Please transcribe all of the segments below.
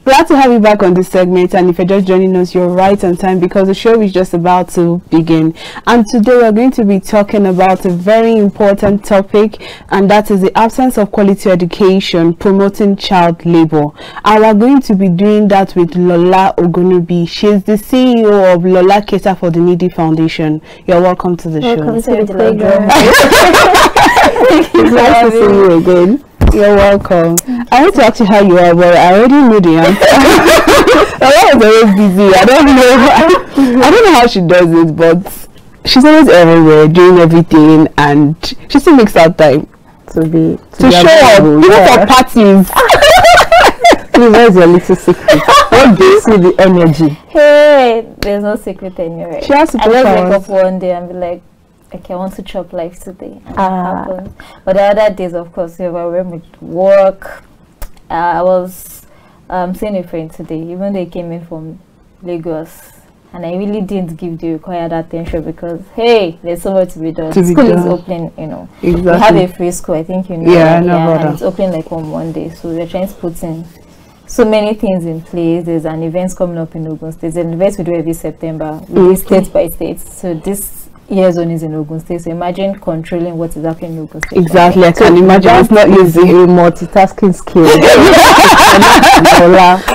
Glad to have you back on this segment, and if you're just joining us, you're right on time because the show is just about to begin. And today we're going to be talking about a very important topic, and that is the absence of quality education promoting child labor. And we're going to be doing that with Lola Ogunnubi. She's the CEO of Lola Cater for the Needy Foundation. You're welcome to the show. Welcome to the program. It's nice to see you again. You're welcome. I want to ask you how you are, but I already know the answer. I was always busy. I don't know how she does it, but she's always everywhere, doing everything, and she still makes out time to show up, even for parties. Where's your little secret? What gives you the energy? Hey, there's no secret anyway. She has to I just wake up one day and be like, okay, I want to chop life today. But the other days, of course, we were with work. I was seeing a friend today, even though he came in from Lagos, and I really didn't give the required attention because, hey, there's so much to be done. School is open, you know. Exactly. We have a free school, I think you know. Yeah, I know about and that. it's open like on Monday, so we're trying to put in so many things in place. There's an event coming up in Ogun State. There's an event we do every September. We do state by state. So this year zone is in Ogun State. So imagine controlling what is happening in Ogun State. Exactly, I can imagine. It's not easy. A multitasking skill.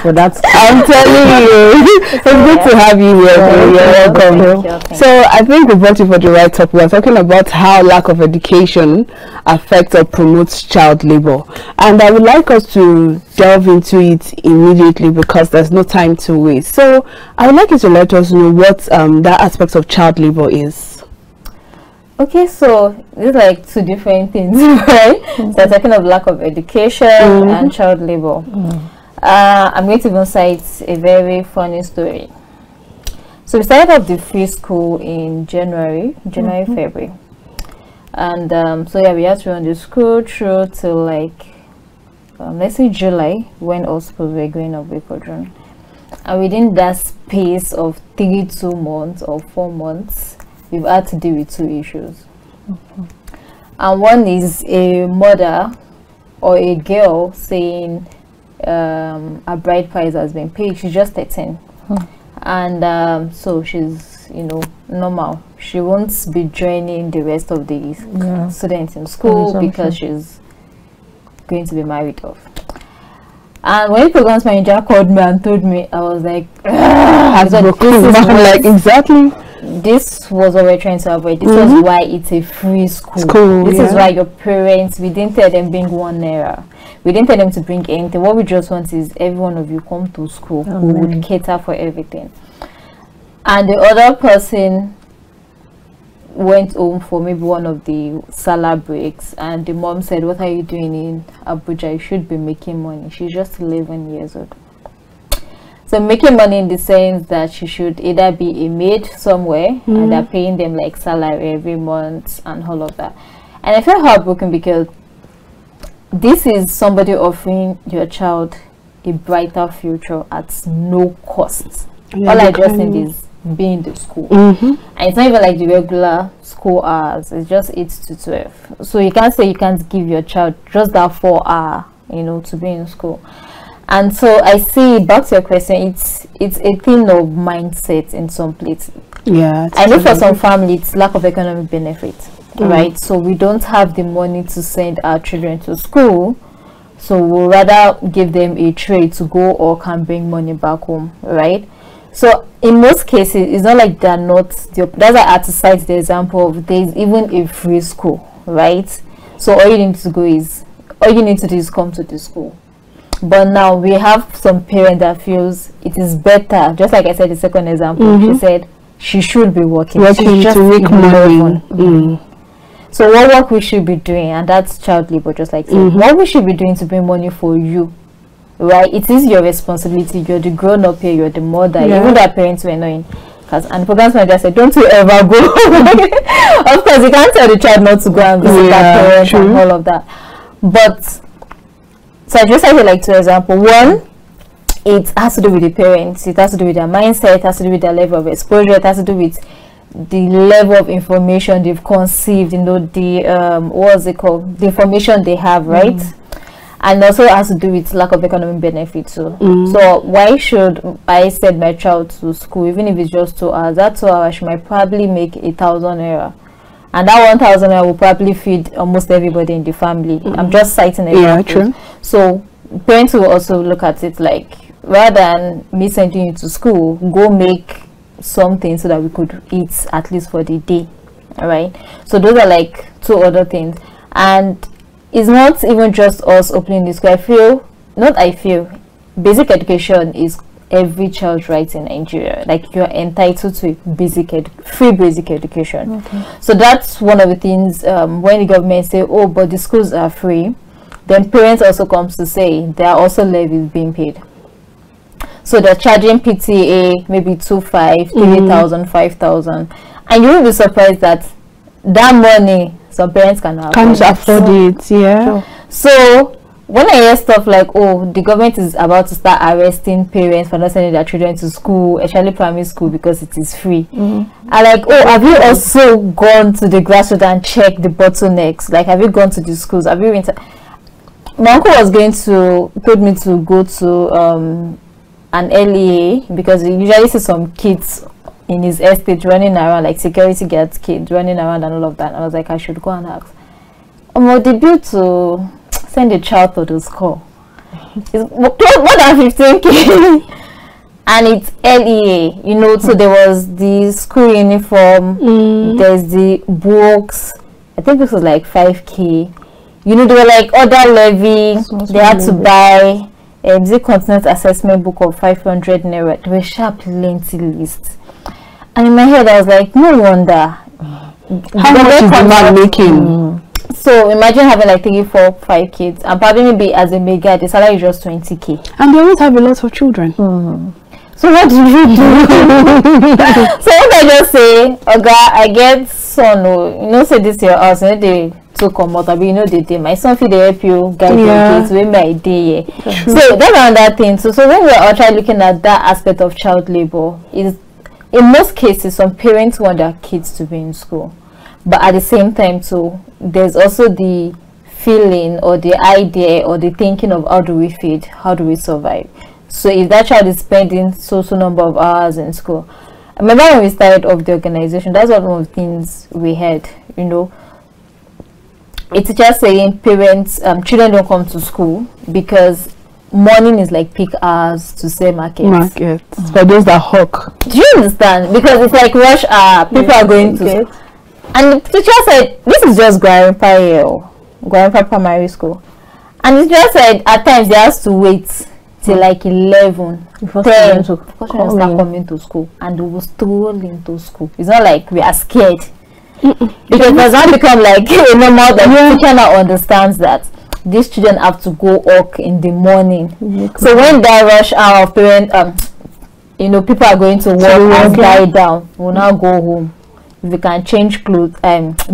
For that, I'm telling you, it's good to have you here. You're welcome. Thank you. So I think we brought you for the right topic. We're talking about how lack of education affects or promotes child labor, and I would like us to delve into it immediately because there's no time to waste. So I would like you to let us know what that aspect of child labor is. Okay, so these are like two different things, right? So talking of lack of education and child labor. I'm going to even cite a very funny story. So we started off the free school in January, February. And so yeah, we had to run the school through till like, let's say July, when all schools were going up with June. And within that space of 2 months or 4 months, we've had to deal with 2 issues. And one is a mother or a girl saying a bride price has been paid. She's just 13. And so she's, you know, normal. She won't be joining the rest of the students in school because she's going to be married off. And when the programs manager called me and told me, I was like, exactly. This was what we're trying to avoid. This was why it's a free school. This is why your parents, we didn't tell them bring 1 naira. We didn't tell them to bring anything. What we just want is every one of you come to school. We would cater for everything. And the other person went home for maybe one of the Salah breaks, and the mom said, what are you doing in Abuja? You should be making money. She's just 11 years old. So making money in the sense that she should either be a maid somewhere and they're paying them like salary every month and all of that. And I felt heartbroken because this is somebody offering your child a brighter future at no cost. All I just need is being in the school. And it's not even like the regular school hours. It's just 8 to 12. So you can't say you can't give your child just that 4 hour, you know, to be in school. And so I see, back to your question, it's a thing of mindset in some places. Yeah, I know for some families it's lack of economic benefit, right? So we don't have the money to send our children to school, so we'll rather give them a trade to go or can bring money back home, right? So in most cases, it's not like they're not. That's why I had to cite the example of there's even a free school, right? So all you need to do is come to the school. But now we have some parent that feels it is better, just like I said the second example. She said she should be working She's just to make money. So what work we should be doing, and that's child labor, just like what we should be doing to bring money for you, right? It is your responsibility. You're the grown up here, you're the mother. Even their parents were knowing, and the programs manager said, don't you ever go. Of course you can't tell the child not to go and visit their parents and all of that, but so I just have like 2 examples. One, it has to do with the parents, it has to do with their mindset, it has to do with their level of exposure, it has to do with the level of information they've conceived, you know, the what's it called, the information they have, right? and also has to do with lack of economic benefit too. So why should I send my child to school even if it's just 2 hours? That 2 hours she might probably make 1,000 naira, and that 1,000 naira will probably feed almost everybody in the family. I'm just citing examples. Yeah, true. So parents will also look at it like, rather than me sending you to school, go make something so that we could eat at least for the day. All right, so those are like 2 other things. And it's not even just us opening this school. I feel basic education is every child's right in Nigeria. Like, you're entitled to free basic education. Okay. So that's one of the things. When the government say, oh, but the schools are free, then parents also comes to say there are also levies being paid. So they're charging PTA maybe 2,500, 3,000, 5,000, and you will be surprised that money some parents can't afford it. Yeah. Sure. So when I hear stuff like, oh, the government is about to start arresting parents for not sending their children to school, especially primary school, because it is free, I like, oh, have you also gone to the grassroots and checked the bottlenecks? Like, have you gone to the schools? Have you my uncle was told me to go to an LEA, because we usually see some kids in his estate running around, like security guards kids running around and all of that. I was like, I should go and ask. The bill to send a child to the school is more than 15K. And it's LEA, you know, so there was the school uniform, there's the books, I think this was like 5K. You know, there were like other levy, they had to buy the continent assessment book of 500 naira. There were sharp plenty lists. And in my head, I was like, no wonder. How much is the man making? So imagine having like 3, 4, 5 kids, and probably maybe as a mega, the salary is just 20K. And they always have a lot of children. So what did you do? So what I just say, okay, I get son, you know, say this to your house, you know, they took come out, you know, they my son feel they help you guide your kids when my day. So that's another thing. So when we're actually looking at that aspect of child labor, is in most cases some parents want their kids to be in school, but at the same time too, there's also the feeling or the idea or the thinking of how do we feed, how do we survive. So if that child is spending so number of hours in school, I remember when we started off the organization, that's one of the things we had, you know, it's just saying parents, children don't come to school because morning is like peak hours to say markets. For those that hawk. Do you understand? Because it's like rush hour, people are going to school. And the teacher said, this is just Guarimpa Primary School. And the teacher said, at times they have to wait till like 11, 10 before students start coming to school. And they will stroll into school. It's not like we are scared. Because it does not become like a normal that the teacher now understands that these children have to go work in the morning. So when that rush hour of parents, you know, people are going to work and die down, we'll now go home. If we can change clothes,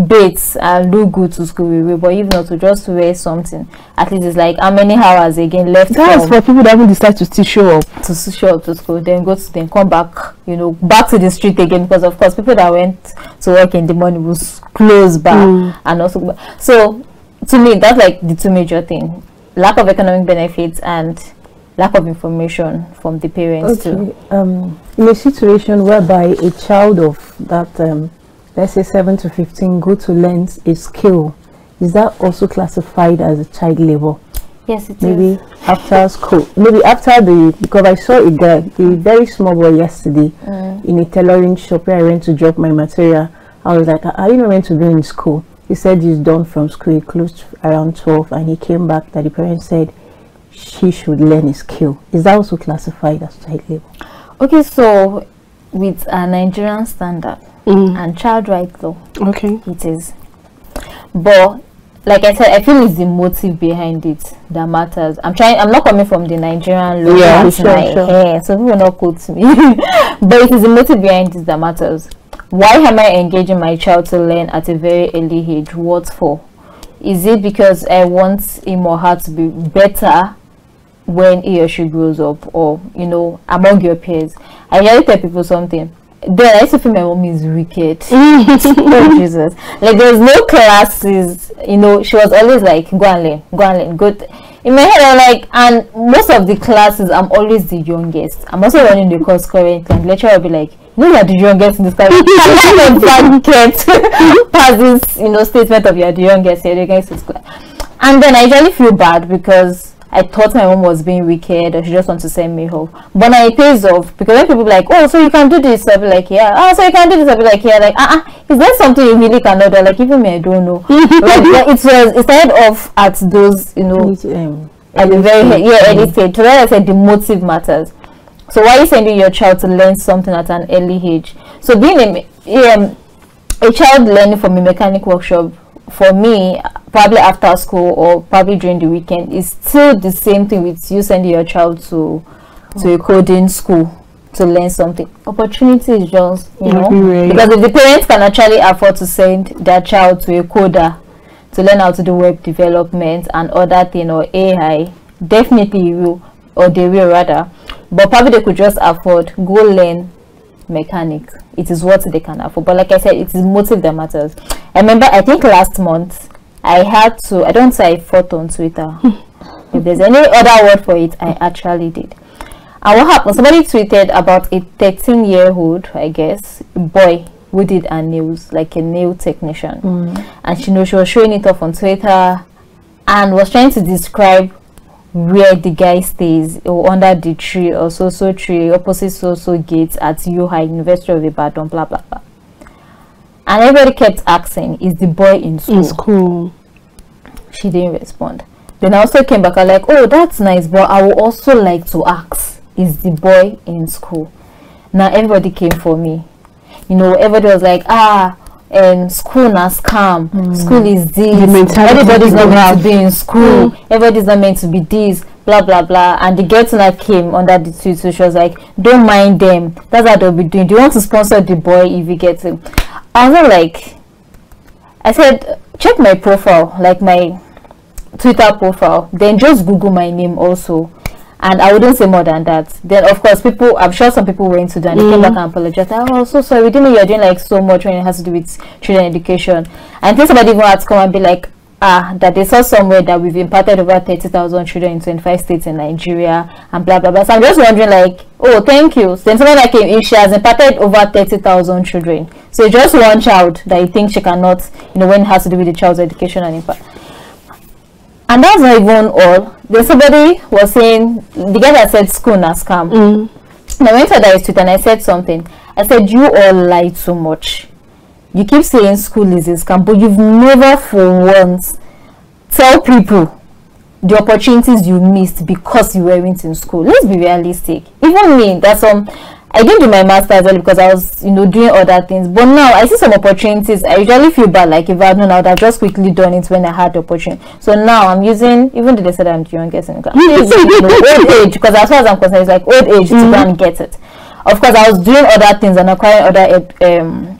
baits and look good to school, we will. But if not, to just wear something, at least it's like how many hours again left. That's for people that even decide to still show up to school, then come back, you know, back to the street again, because of course people that went to work in the morning was close back. And also, so to me that's like the two major things: lack of economic benefits and lack of information from the parents too. In a situation whereby a child of that let's say 7 to 15 go to learn a skill, is that also classified as a child labor? Yes, it maybe after school, maybe after because I saw a guy, a very small boy yesterday in a tailoring shop where I went to drop my material. I was like, are you not meant to be in school? He said he's done from school, he closed around 12, and he came back that the parents said she should learn a skill. Is that also classified as child labor? Okay, so with a Nigerian standard and child rights law, it is. But like I said, I feel it's the motive behind it that matters. I'm not coming from the Nigerian law, so people will not quote me. But it is the motive behind it that matters. Why am I engaging my child to learn at a very early age? What for? Is it because I want him or her to be better when he or she grows up, or you know, among your peers? I usually tell people something. Then I used to feel my mom is wicked. Oh Jesus! Like there's no classes, you know. She was always like, go and learn, go. in my head, I'm like, and most of the classes, I'm always the youngest. I'm also running the course currently, and the lecturer will be like, "You know, you're the youngest in this class." I'm get past this, you know, statement of you're the youngest in this class. And then I usually feel bad because I thought my mom was being wicked or she just wants to send me home. But now it pays off because when people be like, "Oh, so you can do this," I'll be like, "Yeah." "Oh, so you can do this," I'll be like, "Yeah." Like, is there something you really cannot do? Like, even me, I don't know. Like, it started off at those, you know, at the very early stage. So like I said, the motive matters. So why are you sending your child to learn something at an early age? So being a child learning from a mechanic workshop, for me, probably after school or probably during the weekend, is still the same thing with you sending your child to a coding school to learn something. Opportunity is just, you know, because if the parents can actually afford to send their child to a coder to learn how to do web development and other thing, or AI, definitely you will, or they will rather. But probably they could just afford go learn mechanic. It is what they can afford. But like I said, it is motive that matters. I remember, I think last month I had to, I don't say I fought on Twitter. If there's any other word for it, I actually did. And what happened? Somebody tweeted about a 13-year-old, I guess, boy who did her nails, like a nail technician. And she was showing it off on Twitter and was trying to describe where the guy stays, or under the tree, or so tree, opposite so gates at UI, University of Ibadan, blah blah blah. And everybody kept asking, "Is the boy in school?" In school. She didn't respond. Then I also came back, I'm like, "Oh, that's nice, but I would also like to ask, is the boy in school?" Now everybody came for me. You know, everybody was like, school na scam, school is this, everybody's not meant to be in school, everybody's not meant to be this, blah blah blah. And the girl tonight came under the tweet, so she was like, "Don't mind them, that's what they'll be doing. Do you want to sponsor the boy if you get him?" I was like, I said, check my profile, like my Twitter profile, then just Google my name also. And I wouldn't say more than that. Then of course people, I'm sure some people went to that and they came back and apologized. "Oh, so sorry, we didn't know you're doing like so much when it has to do with children education." And I think somebody even had to come and be like, that they saw somewhere that we've imparted over 30,000 children in 25 states in Nigeria and blah blah blah. So I'm just wondering, like, oh, thank you. Then somebody that came in, she has imparted over 30,000 children. So just one child that you think she cannot, you know, when it has to do with the child's education and impact. And that's not even all. Then somebody was saying, the guy that said school na scam. And I went to that tweet and I said something. I said, "You all lie too much. You keep saying school is a scam, but you've never for once tell people the opportunities you missed because you weren't in school." Let's be realistic. Even me, that's I didn't do my master's early because I was, you know, doing other things. But now I see some opportunities. I usually feel bad, like if I had known, I would have just quickly done it when I had the opportunity. So now I'm using, even though they said I'm the youngest in the class, old age, because as far as I'm concerned, it's like old age to go and get it. Of course, I was doing other things and acquiring other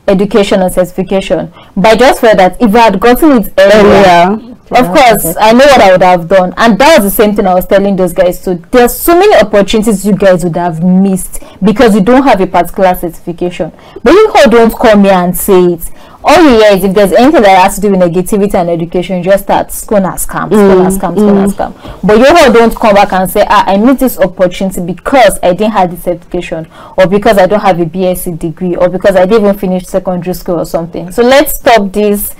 education and certification. But I just felt that if I had gotten it earlier, of course, I know what I would have done. And that was the same thing I was telling those guys too. There's so many opportunities you guys would have missed because you don't have a particular certification. But you all don't come here and say it. All you hear is if there's anything that has to do with negativity and education, you just start school na scam, school na scam, school na scam. But you all don't come back and say, I missed this opportunity because I didn't have the certification, or because I don't have a BSc degree, or because I didn't even finish secondary school or something. So let's stop this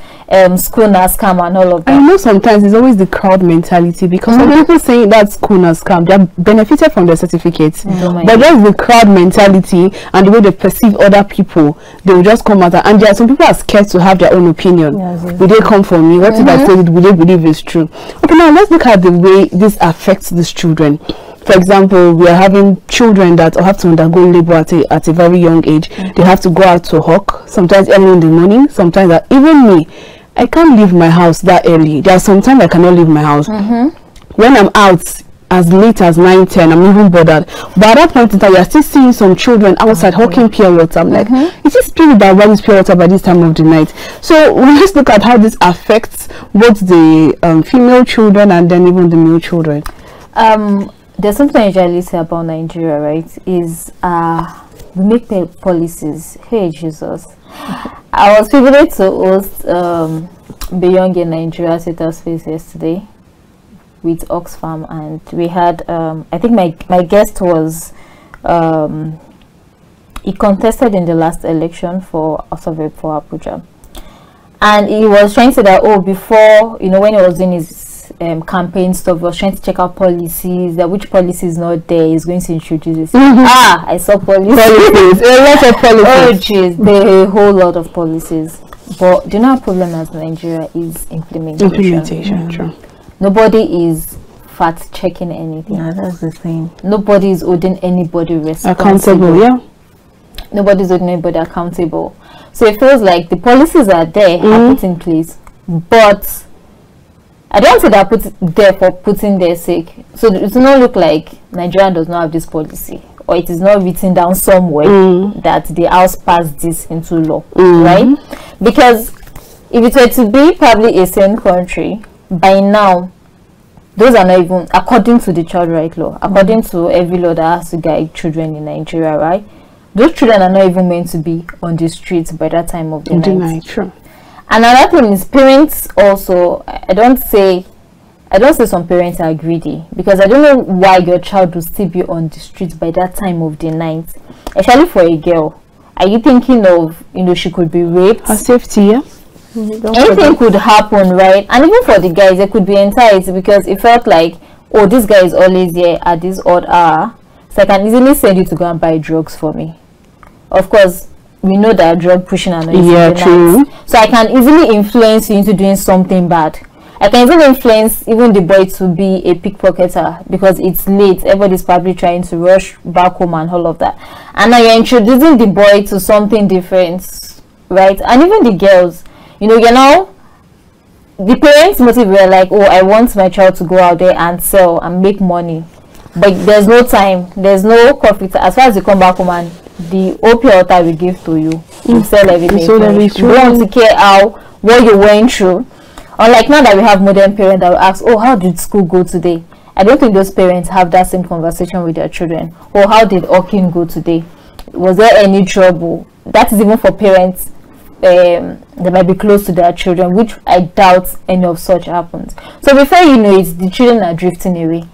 school na scam and all of that. I know sometimes it's always the crowd mentality, because some people saying that school na scam, they are benefited from their certificates, but there's the crowd mentality and the way they perceive other people. They will just come out, and there are some people are scared to have their own opinion. Will they come for me? What if I say it? Will they believe it's true? Okay, now let's look at the way this affects these children. For example, we are having children that have to undergo labor at a very young age. They have to go out to hawk, sometimes early in the morning, sometimes even me, I can't leave my house that early. There are sometimes I cannot leave my house. When I'm out as late as 9, 10, I'm even bothered. But at that point in time, you're still seeing some children outside hawking pure water. I'm like, is this spirit that runs pure water by this time of the night? So let's look at how this affects both the female children and then even the male children. There's something I usually say about Nigeria, right? Is we make the policies. Hey Jesus. I was privileged to host Beyond in Nigeria Center Space yesterday. with Oxfam, and we had I think my guest was he contested in the last election for Abuja, and he was trying to say that, oh, before, you know, when he was doing his campaign stuff, he was trying to check out policies, that which policy is not there, he's going to introduce it. I saw policies. A lot of policies. Oh jeez, there are a whole lot of policies. But do you know our problem as Nigeria is implementation. True. Nobody is fact checking anything. Yeah, that's the thing. Nobody is holding anybody responsible. Accountable, yeah. Nobody's holding anybody accountable. So it feels like the policies are there, are put in place, but I don't say they're put there for putting their sake. So it does not look like Nigeria does not have this policy, or it is not written down somewhere that the House passed this into law, right? Because if it were to be probably a sane country, by now, those are not even, according to the child right law, according to every law that has to guide children in Nigeria, right? Those children are not even meant to be on the streets by that time of the night. True. Another thing is parents also. I don't say some parents are greedy, because I don't know why your child will still be on the streets by that time of the night, especially for a girl. Are you thinking of, you know, she could be raped? Her safety, yeah. Anything could happen, right? And even for the guys, they could be enticed, because it felt like, oh, this guy is always here at this odd hour, so I can easily send you to go and buy drugs for me. Of course, we know that drug pushing and true. So I can easily influence you into doing something bad. I can even influence even the boy to be a pickpocketer, because it's late, everybody's probably trying to rush back home and all of that, and now you're introducing the boy to something different, right? And even the girls, you know, the parents' motive were like, oh, I want my child to go out there and sell and make money, but there's no time, there's no conflict. As far as you come back home, and the OP altar will give to you, you sell everything. You don't want to care what you went through. Unlike now that we have modern parents that will ask, oh, how did school go today? I don't think those parents have that same conversation with their children. Or how did Hawking go today? Was there any trouble? That is even for parents that might be close to their children, which I doubt any of such happens. So before you know it, the children are drifting away.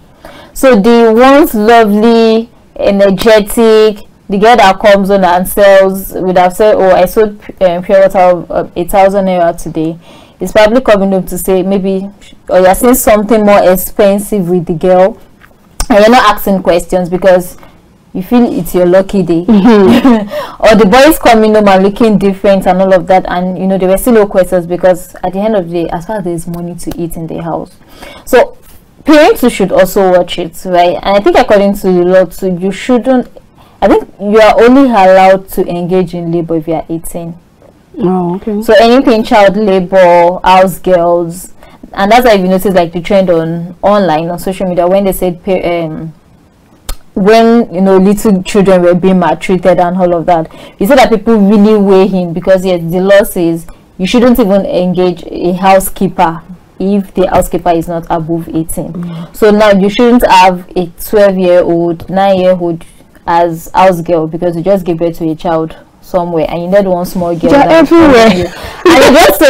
So the once lovely, energetic, the girl that comes on and sells would have said, oh, I sold pure water of 1,000 naira today. It's probably coming up to say, maybe, or you're saying something more expensive with the girl, and you're not asking questions because you feel it's your lucky day. Or the boy is coming home and looking different and all of that, and you know, there were still no questions, because at the end of the day, as far as there's money to eat in the house. So parents should also watch it, right? And I think according to the law too, you shouldn't, I think you are only allowed to engage in labor if you are 18. Oh, okay. So anything child labor, house girls, and that's why you notice like the trend online on social media when they said when, you know, little children were being maltreated and all of that. You said that people really weigh in, because yes, the law says you shouldn't even engage a housekeeper if the housekeeper is not above 18. So now you shouldn't have a 12-year-old, 9-year-old as house girl, because you just gave birth to a child somewhere and you need one small girl. They're everywhere. And you just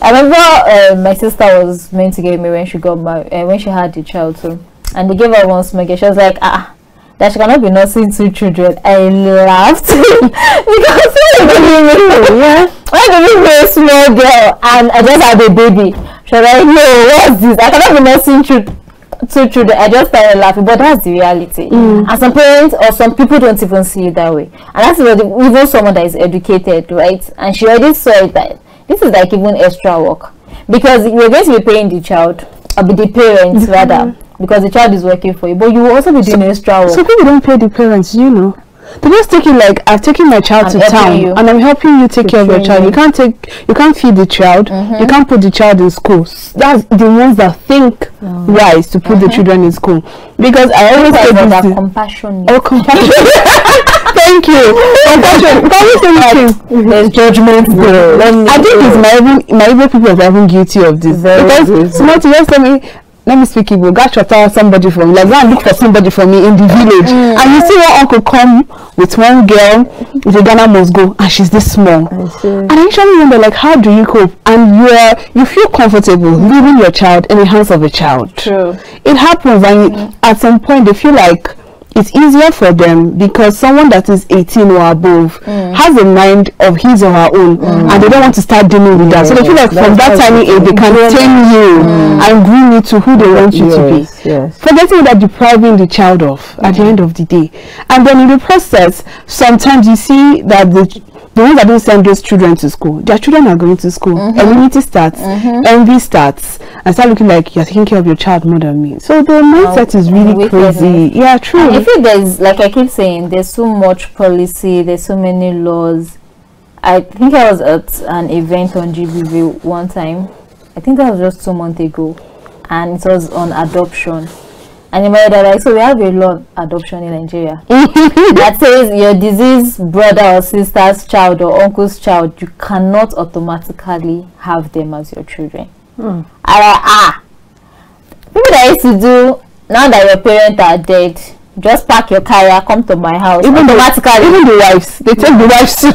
I remember my sister was meant to give me when she got when she had the child too, and they gave her one small girl. She was like, that she cannot be nursing 2 children. I laughed because why giving me a small girl and I just had a baby? She was like, no, what's this? I cannot be nursing 2 children. I just started laughing, but that's the reality. And some parents or some people don't even see it that way, and that's even someone that is educated, right? And she already saw it that this is like even extra work, because you're going to be paying the child, or be the parents rather, because the child is working for you, but you will also be doing extra work. So people don't pay the parents, you know. They just take it like, I've taken my child to town and I'm helping you take care of your child. You can't feed the child. You can't put the child in school. That's the ones that think wise to put the children in school. Because I always say that compassion. Oh, compassion. Thank you. Compassion. There's judgment there. I think it's my people are even guilty of this. Because somebody just tell me, let me speak Igbo, go tell somebody from, like, go and look for somebody for me in the village. And you see one uncle come with one girl with a Ghana must go, and she's this small. And I usually wonder, like, how do you cope? And you feel comfortable leaving your child in the hands of a child. True. It happens, and at some point they feel like it's easier for them because someone that is 18 or above has a mind of his or her own, and they don't want to start dealing with that. So they feel like from that tiny age they can tame you and groom you to who they want you to be. Forgetting that depriving the child of at the end of the day. And then in the process, sometimes you see that the ones that don't send those children to school, their children are going to school. Enmity starts, envy starts, and start looking like you're taking care of your child more than me. So the mindset is really crazy. Yeah, true. And I feel there's, like I keep saying, there's so much policy, there's so many laws. I think I was at an event on GBV one time. I think that was just 2 months ago, and it was on adoption. And in my head, like, so we have a law of adoption in Nigeria that says your deceased brother or sister's child or uncle's child, you cannot automatically have them as your children. People that used to do, now that your parents are dead, just pack your carrier, come to my house. Even automatically, even the wives, they take the wives too.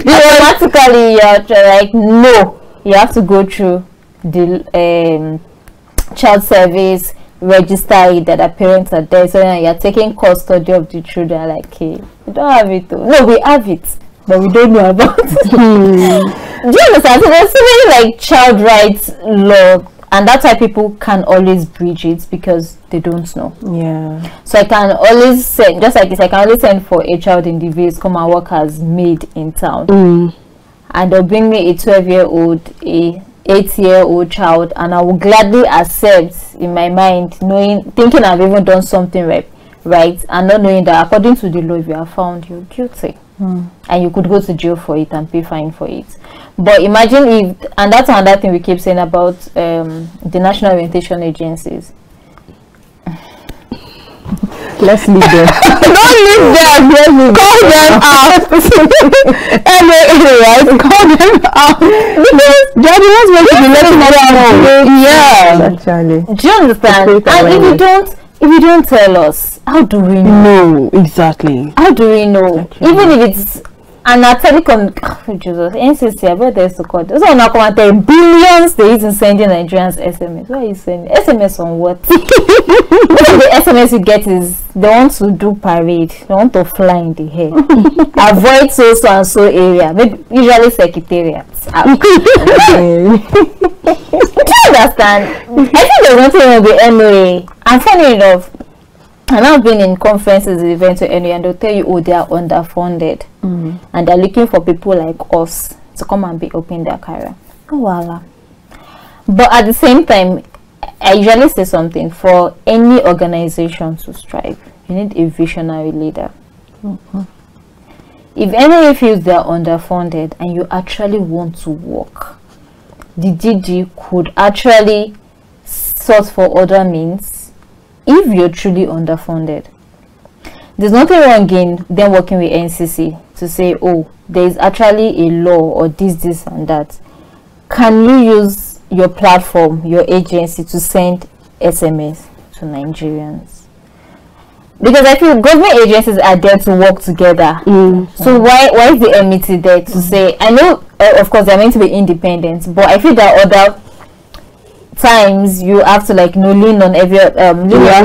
Automatically, you're like, no, you have to go through the child service, register it that the parents are there, so now you're taking custody of the children. Like, hey, we don't have it though. No, we have it, but we don't know about it. Do you understand? So there's so many like child rights law, and that's why people can always breach it because they don't know. Yeah. So I can always send, just like this, I can always send for a child in the village come and work as maid in town, and they'll bring me a 12-year-old, a 8-year-old child, and I will gladly accept in my mind, thinking I've even done something right, and not knowing that according to the law, if you are found, you're guilty, and you could go to jail for it and pay fine for it. But imagine if, and that's another thing we keep saying about the national orientation agencies. Let's leave them. Don't leave them. Call them out. Anyway, call them out. Because they're the ones going to be letting us know. Yeah. Actually. Do you understand? And if you don't tell us, how do we know? No, exactly. How do we know? Actually. Even if it's an telecom, Jesus, NCC, I bet there's a code. Those are not going to billions they use in sending Nigerians SMS. Why are you sending SMS on what? The SMS you get is they want to do parade, they want to fly in the air. Avoid so and so area, maybe usually secretariats. Do you understand? I think there's nothing with the NOA. And funny enough, and I've been in conferences, events with NOA, and they'll tell you, oh, they are underfunded, and they're looking for people like us to come and be opening their career. Oh, voila. But at the same time, I usually say something, for any organization to strive, you need a visionary leader. If NOA feels they are underfunded and you actually want to work, the DG could actually sort for other means. If you're truly underfunded, there's nothing wrong in them working with NCC to say, oh, there's actually a law or this and that. Can you use your platform, your agency, to send SMS to Nigerians? Because I feel government agencies are there to work together. So why is the MT there to say, I know of course they're meant to be independent, but I feel that other times you have to lean on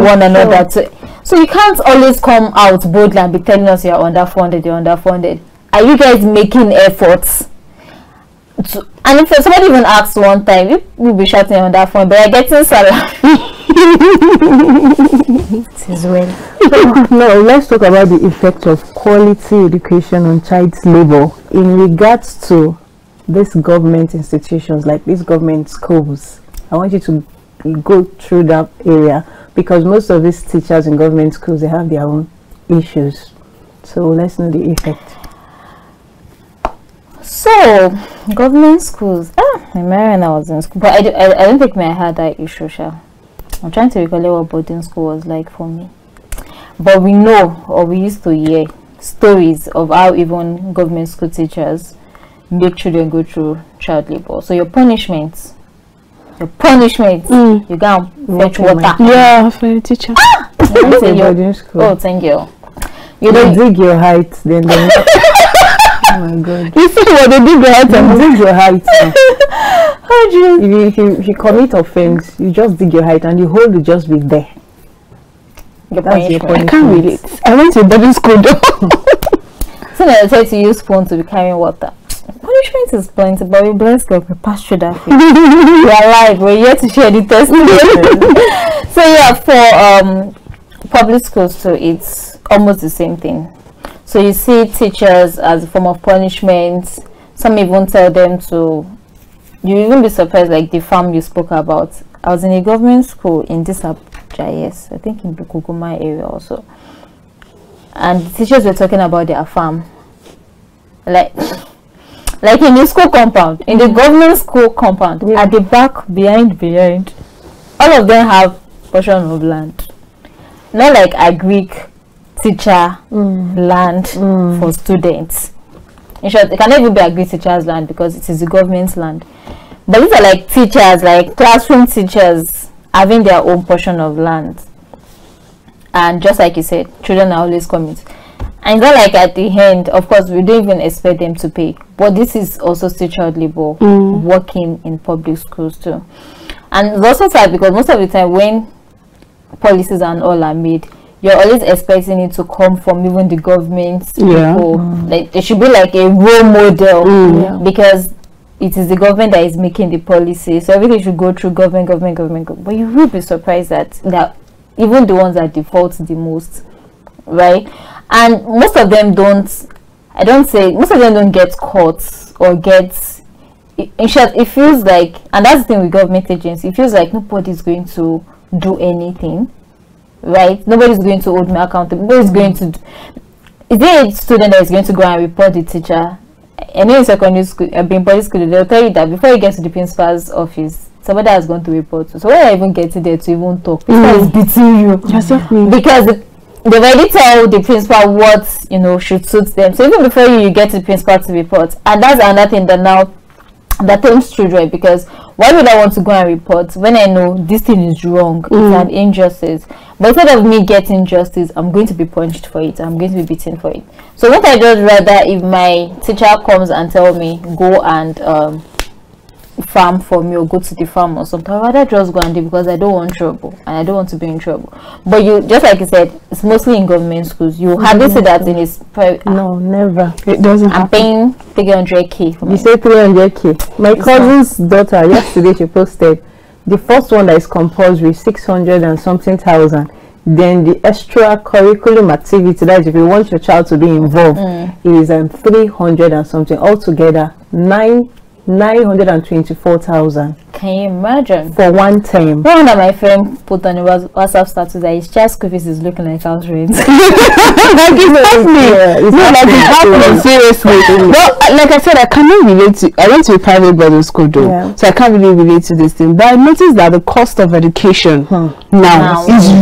one another. So you can't always come out boldly and be telling us you're underfunded. Are you guys making efforts? And if somebody even asks one time, you'll be shouting underfunded, but you're getting salary. It is well. No, let's talk about the effect of quality education on child's labor in regards to these government institutions, like these government schools. I want you to go through that area because most of these teachers in government schools, they have their own issues. So let's know the effect. So government schools, I remember when I was in school, but I don't think I had that issue. I'm trying to recall what boarding school was like for me. But we know, or we used to hear stories of how even government school teachers make children go through child labor. So your punishments The punishment, you go and fetch water. Yeah, for a teacher. Oh, thank you. You don't dig your height, then. Oh my God! You see what they dig your height and dig your height. How do you? If you commit offense, you just dig your height, and the hole will just be there. That's your punishment. I can't read it. I went to a boarding school though. So they tell you to use spoon to be carrying water. Punishment is plenty, but we bless God, we pass through that phase. We are alive, we're here to share the testimony. So yeah, for public schools too, it's almost the same thing. So you see teachers as a form of punishment. Some even tell them to, you even be surprised, like the farm you spoke about. I was in a government school in this Ajaero, yes, I think in the Kuguma area also. And the teachers were talking about their farm. Like in the school compound, in the government school compound, at the back, behind, all of them have portion of land. Not like a Greek teacher land for students. In short, it can never be a Greek teacher's land because it is the government's land. But these are like teachers, like classroom teachers, having their own portion of land. And just like you said, children are always coming. And it's not like at the end, of course, we don't even expect them to pay. But this is also still child labor working in public schools too. And it's also sad because most of the time when policies and all are made, you're always expecting it to come from even the government people. Like it should be like a role model because it is the government that is making the policy. So everything should go through government. But you will be surprised that even the ones that default the most, right? And most of them most of them don't get caught or get, in short, it feels like, and that's the thing with government agencies, it feels like nobody's going to do anything, right? Nobody's going to hold me accountable. Nobody's going to, is there a student that is going to go and report the teacher? And in secondary school, in public school, they'll tell you that before you get to the principal's office, somebody has gone to report you. So when I even get there to even talk, people is beating you. Because they already tell the principal what should suit them. So even before you get to the principal to report, and that's another thing that tempts children, because why would I want to go and report when I know this thing is wrong? It's an injustice. But instead of me getting justice, I'm going to be punished for it. I'm going to be beaten for it. So wouldn't I just rather, if my teacher comes and tell me go and farm for me or go to the farm or something, I'd rather just go and do, because I don't want trouble and I don't want to be in trouble. But you, just like you said, it's mostly in government schools. You hardly see that in its private. No, never. It doesn't I'm paying 300k for you say 300k. My cousin's daughter yesterday, she posted the first one that is compulsory 600 and something thousand. Then the extra curriculum activity, that is if you want your child to be involved, it is 300 and something, altogether 924,000. Can you imagine? For one term. One that my friend put on the WhatsApp status that his child's school fees is looking like house rent. Like it's happening seriously. Well, like I said, I cannot relate to. I went to a private boarding school though, so I can't really relate to this thing. But I noticed that the cost of education now is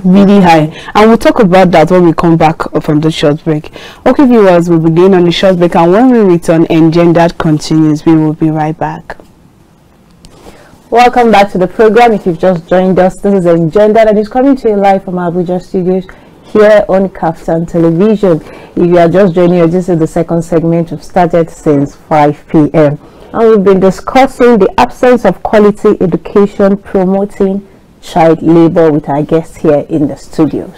really high, and we'll talk about that when we come back from the short break. Okay, viewers, we'll begin on the short break, and when we return, Engendered continues. We will be right back. Welcome back to the program. If you've just joined us, this is Engendered, and it's coming to you live from Abuja studios here on Kaftan television. If you are just joining us, this is the second segment. We've started since 5 p.m. and we've been discussing the absence of quality education promoting child labor with our guests here in the studios.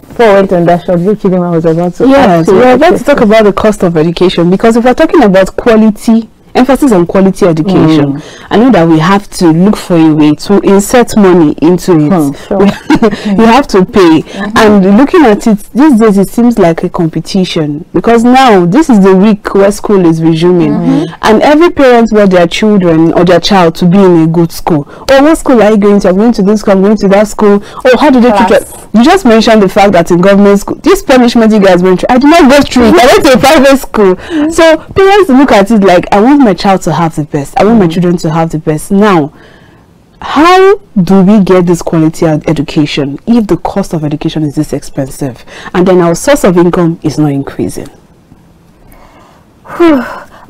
Before I went on that short, Chidinma was about to let's talk about the cost of education, because if we're talking about quality, emphasis on quality education, I know that we have to look for a way to insert money into it. You have to pay, and looking at it these days, it seems like a competition, because now this is the week where school is resuming, and every parent wants their children or their child to be in a good school. Oh, what school are you going to? I'm going to this school, I'm going to that school. Oh, how do they treat it? You just mentioned the fact that in government school, this punishment you guys went through, I did not go through it. I went to a private school. So parents look at it like, I want my child to have the best, I want my children to have the best. Now, how do we get this quality of education if the cost of education is this expensive, and then our source of income is not increasing? Okay,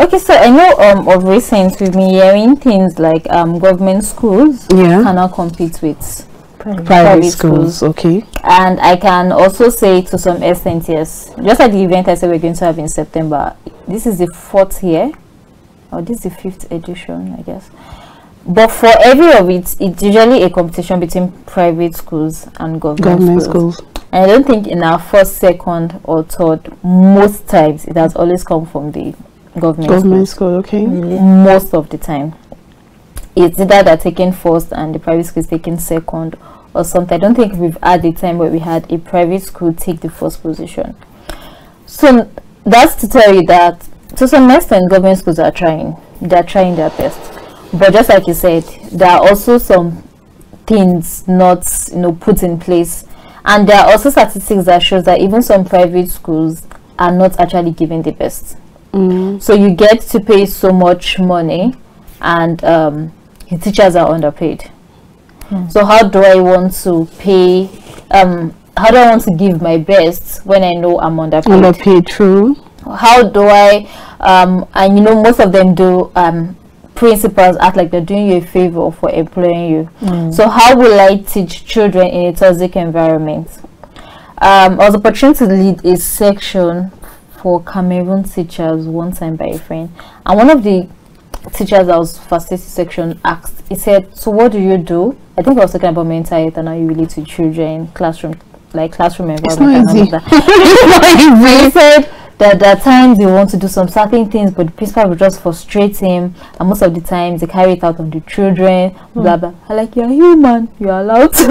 Okay, so I know of recent we've been hearing things like government schools cannot compete with private schools. Okay. And I can also say to some extent, yes, just like the event I said we're going to have in September, this is the 4th year, or this is the 5th edition, I guess. But for every of it, it's usually a competition between private schools and government schools. And I don't think in our first, second, or third, most times it has always come from the government school. Okay. Most of the time, it's either they're taken first and the private school is taken second, or something. I don't think we've had a time where we had a private school take the first position. So that's to tell you that to some extent, government schools are trying. They're trying their best. But just like you said, there are also some things not put in place, and there are also statistics that shows that even some private schools are not actually giving the best. So you get to pay so much money, and the teachers are underpaid. So how do I want to pay? How do I want to give my best when I know I'm underpaid? Underpaid, true. How do I? And most of them do. Principals act like they're doing you a favor for employing you. So how will I teach children in a toxic environment? I was opportunity to lead a section for Cameroon teachers one time by a friend, and one of the teachers that was facilitating section asked, he said, so what do you do? I think I was talking about mental health and how you relate to children, classroom environment. It's not easy. He said that there are times you want to do some certain things, but the principal will just frustrate him, and most of the times they carry it out on the children. Blah blah. I'm like, you're human, you're allowed to.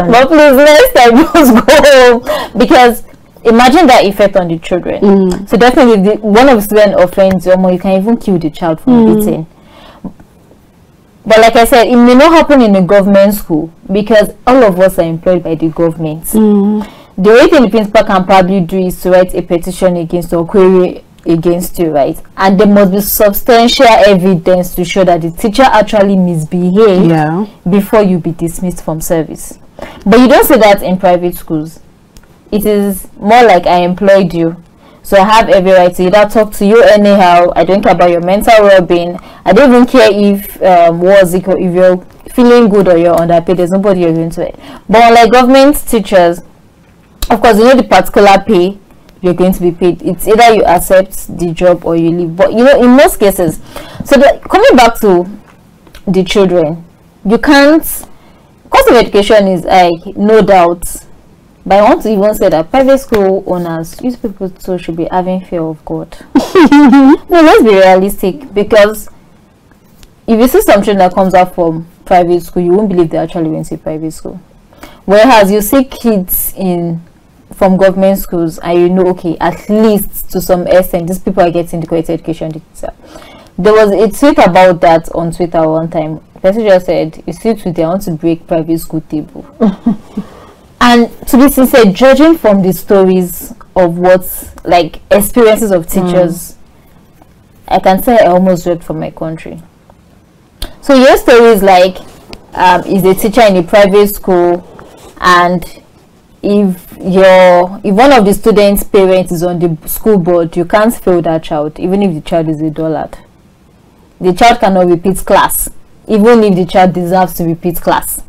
But please, next time just go home, because imagine that effect on the children. So definitely, one of the students offends you can even kill the child from beating. But like I said, it may not happen in a government school because all of us are employed by the government. The only thing the principal can probably do is to write a petition against or query against you, right? And there must be substantial evidence to show that the teacher actually misbehaved before you be dismissed from service. But you don't say that in private schools. It is more like I employed you, so I have every right to either talk to you anyhow. I don't care about your mental well-being. I don't even care if if you're feeling good or you're underpaid. There's nobody you're going to it. But unlike government teachers, of course, the particular pay you're going to be paid. It's either you accept the job or you leave. But in most cases, so coming back to the children, you can't. Cost of education is no doubt. But I want to even say that private school owners, these people too should be having fear of God. No, let's be realistic, because if you see something that comes out from private school, you won't believe they actually went to private school. Whereas you see kids from government schools, and okay, at least to some extent, these people are getting the quality education. There was a tweet about that on Twitter one time. The person just said, you see today, I want to break private school table. And to be sincere, judging from the stories of experiences of teachers, I can say I almost dropped from my country. So your story is like, is a teacher in a private school, and if one of the students' parents is on the school board, you can't fail that child, even if the child is a dullard. The child cannot repeat class, even if the child deserves to repeat class.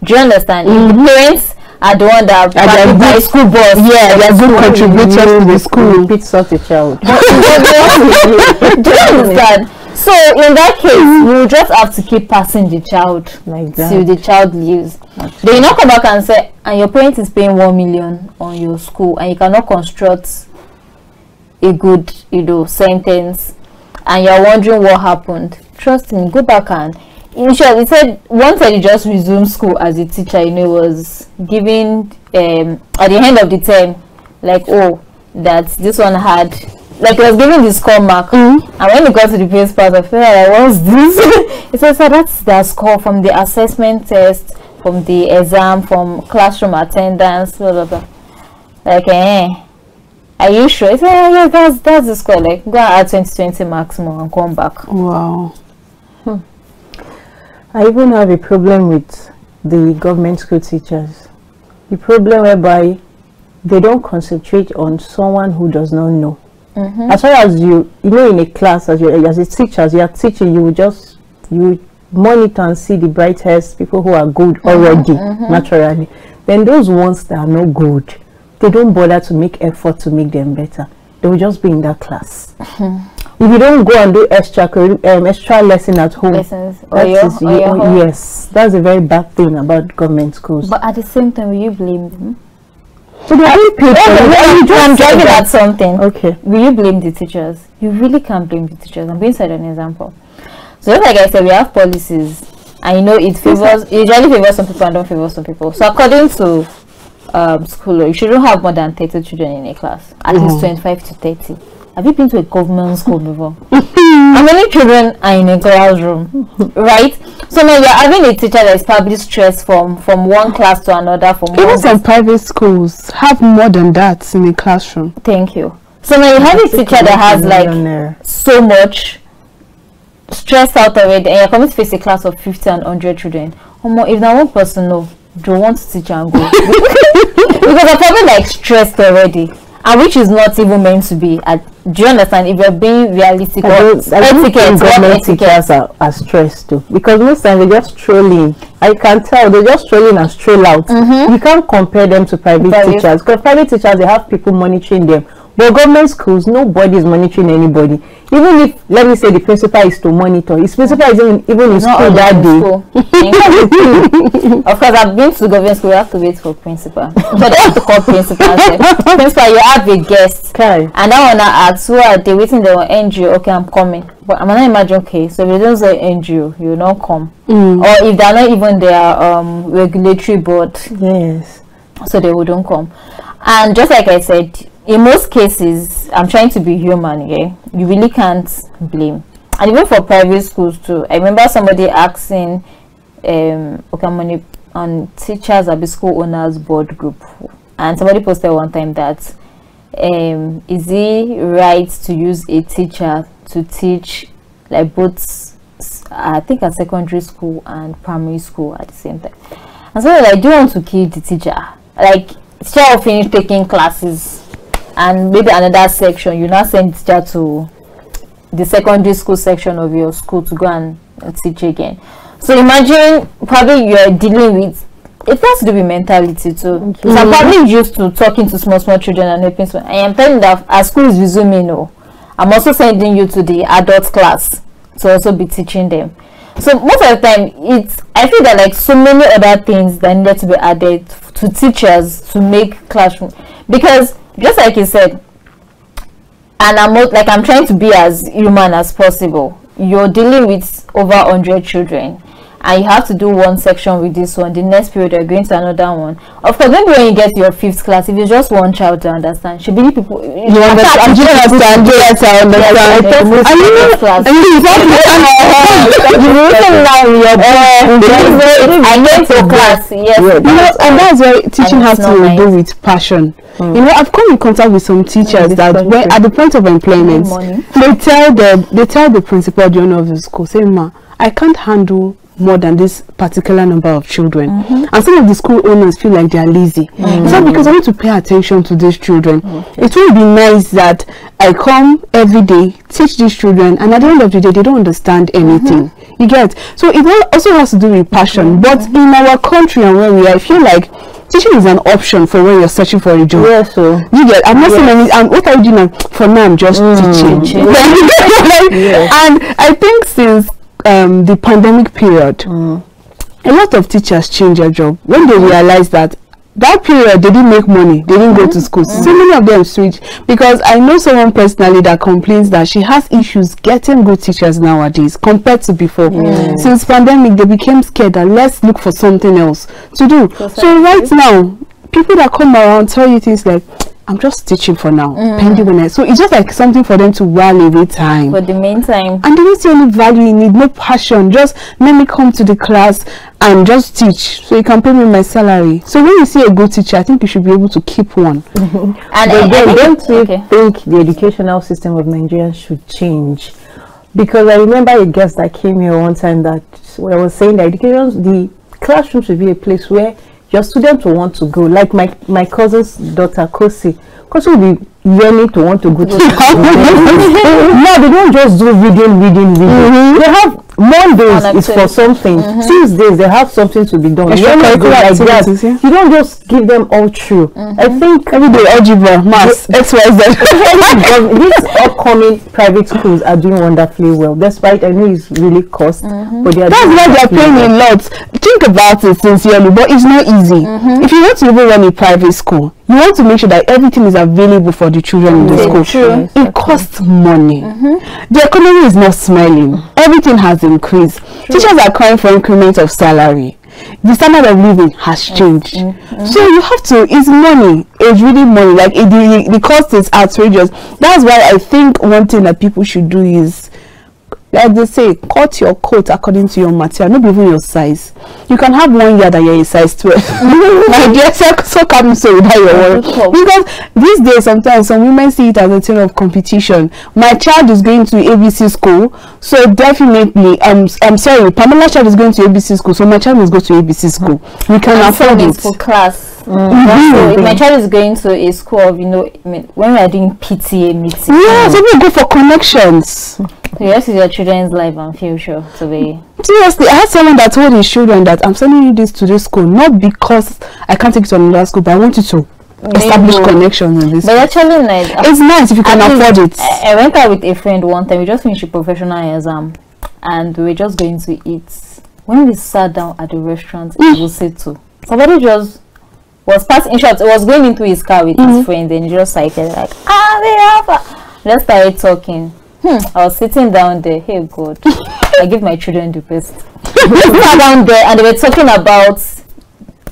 Do you understand? If the parents are the one that are by school boss, they're good contributors to the school. Repeat such a child. Do you understand? So in that case, you just have to keep passing the child like that till the child leaves. Then you not come back and say, and your parent is paying 1 million on your school, and you cannot construct a good, sentence, and you're wondering what happened. Trust me, go back and. In short, it said once I just resumed school as a teacher, was giving at the end of the term, that this one had, it was giving the score mark, and when it got to the principal, I felt like, what's this? It said, so that's the score from the assessment test, from the exam, from classroom attendance, blah blah blah. Are you sure? It said, yeah, that's the score. Go and add 2020 maximum and come back. Wow. I even have a problem with the government school teachers. The problem whereby they don't concentrate on someone who does not know. As far as you know, in a class, as a teacher, as you are teaching, you monitor and see the brightest people who are good already naturally. Then those ones that are not good, they don't bother to make effort to make them better. They will just be in that class. If you don't go and do extra lesson at home, yes, that's a very bad thing about government schools. But at the same time, will you blame them? So they are people. I'm driving at something. Okay. Will you blame the teachers? You really can't blame the teachers. I'm going to set an example. So just like I said, we have policies, and you know it usually favors some people and don't favor some people. So according to school law, you shouldn't have more than 30 children in a class, at least 25 to 30. Have you been to a government school before? How many children are in a classroom? Right? So now you're having a teacher that is probably stressed from one class to another. Even some private schools have more than that in a classroom. Thank you. So now you have a teacher that has like so much stressed out already, and you're coming to face a class of 50 and 100 children. If now one person don't want to teach and go because they're probably like stressed already, and which is not even meant to be. Do you understand? If you're being realistic, government teachers are stressed too, because most times they're just strolling. I can tell they're just strolling and stroll out. You can't compare them to private teachers, because private teachers, they have people monitoring them. But government schools, nobody is monitoring anybody. Even if, let me say, the principal is to monitor, his principal isn't even in school that day. Of course, I've been to government school. You have to wait for principal. So they have to call principal and say, principal, you have a guest. Okay. And I want to ask, who are they waiting? They want NGO. Okay, I'm coming. But I'm not imagine, okay, so if they don't say NGO, you will not come. Or if they're not even their regulatory board. Yes. So they wouldn't come. And just like I said, in most cases, I'm trying to be human, yeah, you really can't blame. And even for private schools too, I remember somebody asking on teachers at the school owners board group, and somebody posted one time that is it right to use a teacher to teach like both, I think, at secondary school and primary school at the same time? And so like, do you want to kill the teacher? Like, teacher will finish taking classes and maybe another section, you now send the teacher to the secondary school section of your school to go and teach again. So imagine, probably you're dealing with, it has to do with mentality too. So I'm probably used to talking to small children and helping. So I am telling that as school is resuming, I'm also sending you to the adult class to also be teaching them. So most of the time, I feel that like so many other things that need to be added to teachers to make classroom, because just like you said, and I'm trying to be as human as possible. You're dealing with over 100 children, and you have to do one section with this one. The next period you're going to another one. Of course, maybe when you get to your 5th class, if it's just one child to understand, should be people. You understand? Yes, I understand. I get to class. Yes, and that's why teaching has to do with passion. You know, I've come in contact with some teachers that when at the point of employment, they tell the principal, the owner of the school, say, "Ma, I can't handle more than this particular number of children." And some of the school owners feel like they are lazy. It's not because I need to pay attention to these children. It will be nice that I come every day, teach these children, and at the end of the day, they don't understand anything. You get? So it also has to do with passion. But in our country and where we are, I feel like teaching is an option for when you're searching for a job. Yes, so you get. I'm not saying any. And what are you doing now? For now, I'm just teaching. And I think since the pandemic period, a lot of teachers change their job when they realize that period they didn't make money, they didn't go to school. So many of them switch, because I know someone personally that complains that she has issues getting good teachers nowadays compared to before. Since pandemic, they became scared that let's look for something else to do. So right now, people that come around tell you things like, I'm just teaching for now, pending when so it's just like something for them to while away time. For the meantime. And they don't see any value in it, no passion. Just let me come to the class and just teach, so you can pay me my salary. So when you see a good teacher, I think you should be able to keep one. And don't you think the educational system of Nigeria should change? Because I remember a guest that came here one time that I was saying that the classroom should be a place where your students will want to go. Like my cousin's daughter Kosi, Because we'll be yearning to want to go to school. No, they don't just do reading. They have Mondays is for something. Tuesdays they have something to be done. You don't just give them all through. I think every day algebra, maths, XYZ. These upcoming private schools are doing wonderfully well, despite I know it's really cost, but that's why they're paying a lot. Think about it sincerely, but it's not easy. If you want to even run a private school, you want to make sure that everything is available for the children in the school. True. It costs money. The economy is not smiling. Everything has increased. Teachers are crying for increment of salary. The standard of living has changed. So you have to, it's money. It's really money. Like the cost is outrageous. That's why I think one thing that people should do is, like they say, cut your coat according to your material, not even your size. You can have 1 year that you're a size 12. My dear, so come so without your worry. Because these days, sometimes some women see it as a thing of competition. My child is going to ABC school, so definitely, I'm sorry, Pamela's child is going to ABC school, so my child must go to ABC school. We can afford it. For class. So if my child is going to a school of, when we are doing PTA meetings. Yeah, so we go for connections. So you have to see your children's life and future to be. Seriously, I had someone that told his children that I'm sending you this to this school, not because I can't take it to another school, but I want you to establish connections in this. But actually, nice. It's nice if you can afford it. I went out with a friend one time. We just finished a professional exam, and we were just going to eat. When we sat down at the restaurant, it was said to somebody just was passing. In short, it was going into his car with his friend, and he just cited like, let's start talking. I was sitting down there. Hey God, I give my children the best. Sat down there, and they were talking about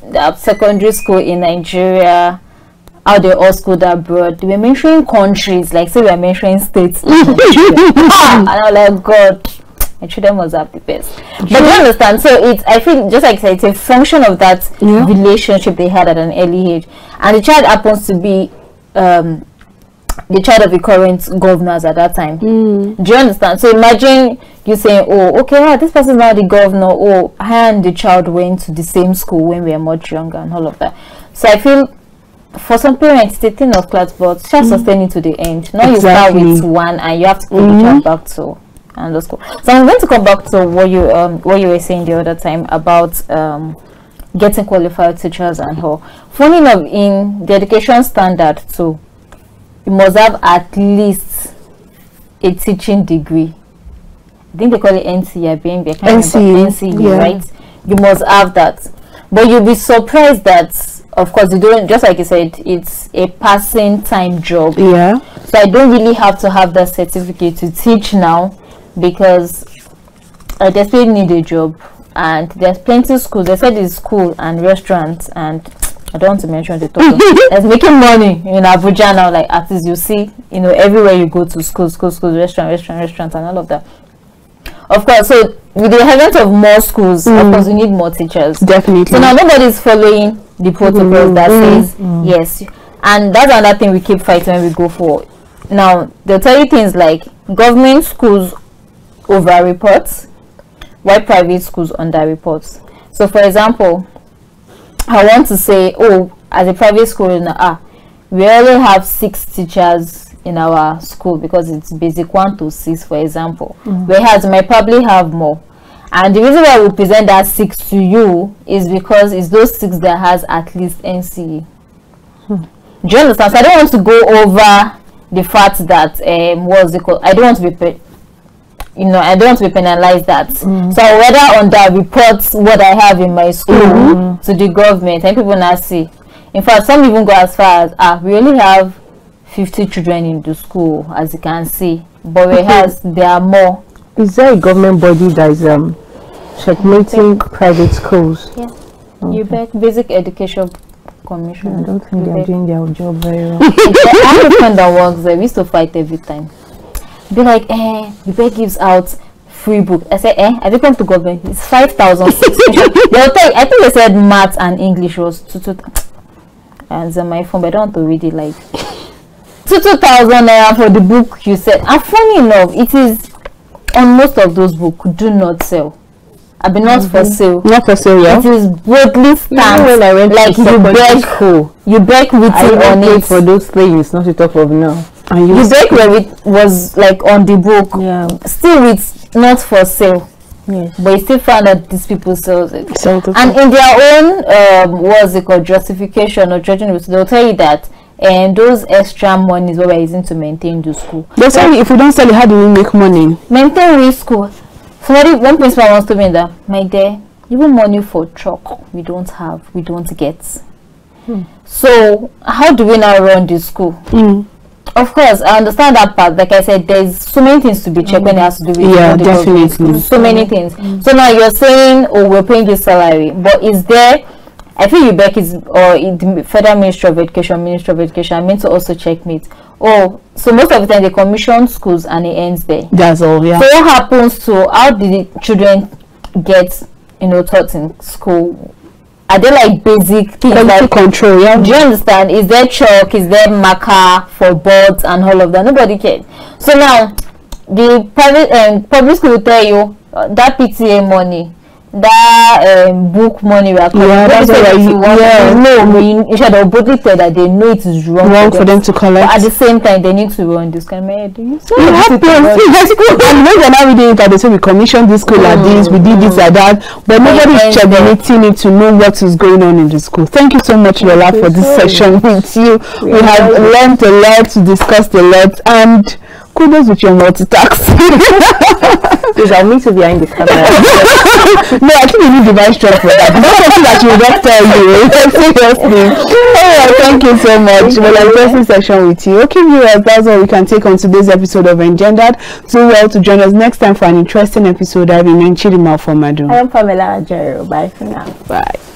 the secondary school in Nigeria, how they all schooled abroad. They were mentioning countries, like say we are mentioning states. And I was like, God, my children must have the best. But you understand? So it's, I feel, just like I said, it's a function of that relationship they had at an early age, and the child happens to be the child of the current governors at that time. Do you understand? So imagine you saying, oh, okay, this person is now the governor. Oh, I and the child went to the same school when we were much younger and all of that. So I feel for some parents it's a thing of class, but just sustain it to the end. Now you start with one and you have to put the child back to another school. So I'm going to come back to what you were saying the other time about getting qualified teachers and all. Funny enough, in the education standard too, you must have at least a teaching degree. I think they call it NCE, NCE, right? You must have that. But you'll be surprised that, of course, you don't, just like you said, it's a passing time job. Yeah. So I don't really have to have that certificate to teach now, because I definitely need a job. And there's plenty of schools. They said it's school and restaurants, and I don't want to mention the topic. It's making money in Abuja now, like artists you see, everywhere you go to, schools, restaurants, and all of that. Of course, so with the advent of more schools, of course, we need more teachers. Definitely. So now nobody's following the protocol that says yes, and that's another thing we keep fighting when we go for. Now they'll tell you things like government schools over reports, while private schools under reports. So for example, I want to say, oh, as a private school, we only have 6 teachers in our school because it's basic 1 to 6, for example. Whereas we might probably have more. And the reason why we present that 6 to you is because it's those 6 that has at least NCE. Do you understand? So I don't want to go over the fact that what's it called? I don't want to be I don't want to be penalized that. So whether on that reports what I have in my school to the government, and people now see. In fact, some even go as far as we only have 50 children in the school, as you can see, but whereas there are more. Is there a government body that is checkmating private schools? Yeah. You bet. Basic Education Commission. I don't think they are doing their job very well. I have a friend that works there. We used to fight every time. Be like, the bank gives out free book. I said, I didn't come to government. It's 5,000. They'll tell you, I think they said maths and English was 2,000. And it's on my phone, but I don't want to read it like 2,000 naira for the book you said. And funny enough, it is on most of those books do not sell. I mean, not for sale. Not for sale, yeah. It is boldly stamped. When I went like to you beg written on it for those things, not to talk of now. And you beg where it was like on the book. Yeah. Still, it's not for sale. Yes. But you still found that these people sells it. And in their own what's it called, justification or judging, they'll tell you that and those extra money is what we're using to maintain the school. They're saying if we don't sell it, how do we make money? Maintain real school. One principal wants to mean that, my dear, even money for truck we don't have, we don't get. So how do we now run the school? Of course, I understand that part. Like I said, there's so many things to be checked when it has to do with definitely so many things. So now you're saying, oh, we're paying this salary, but is there? I feel UBEC is or the Federal Ministry of Education, I meant to also checkmate. Oh, so most of the time they commission schools and it ends there. That's all, yeah. So what happens to how did the children get, taught in school? Are they like basic things like control? Yeah. Do you understand? Is there chalk? Is there marker for boards and all of that? Nobody cares. So now the private public school will tell you that PTA money, that book money we are collecting. Yeah, that's what you want. No, in short, they'll boldly tell that they know it is wrong for them to collect. But at the same time, they need to run this kind of thing. So you have to. And when they're not reading it, they say we commissioned this school like this, we did this like that, but nobody's checking it to know what is going on in the school. Thank you so much, Lola, for this session with you. We have learned a lot, discussed a lot, and kudos with your multitasking. Because I'll meet you behind the camera. No, I think you need the vice job for that. Not something that she will not tell you. Seriously. Alright, thank you so much. Well, I'm interesting session with you. Okay, viewers, that's all we can take on today's episode of Engendered. Do well to join us next time for an interesting episode. I remain Chidinma Ufomadu. I am Pamela Ajaero. Bye for now. Bye.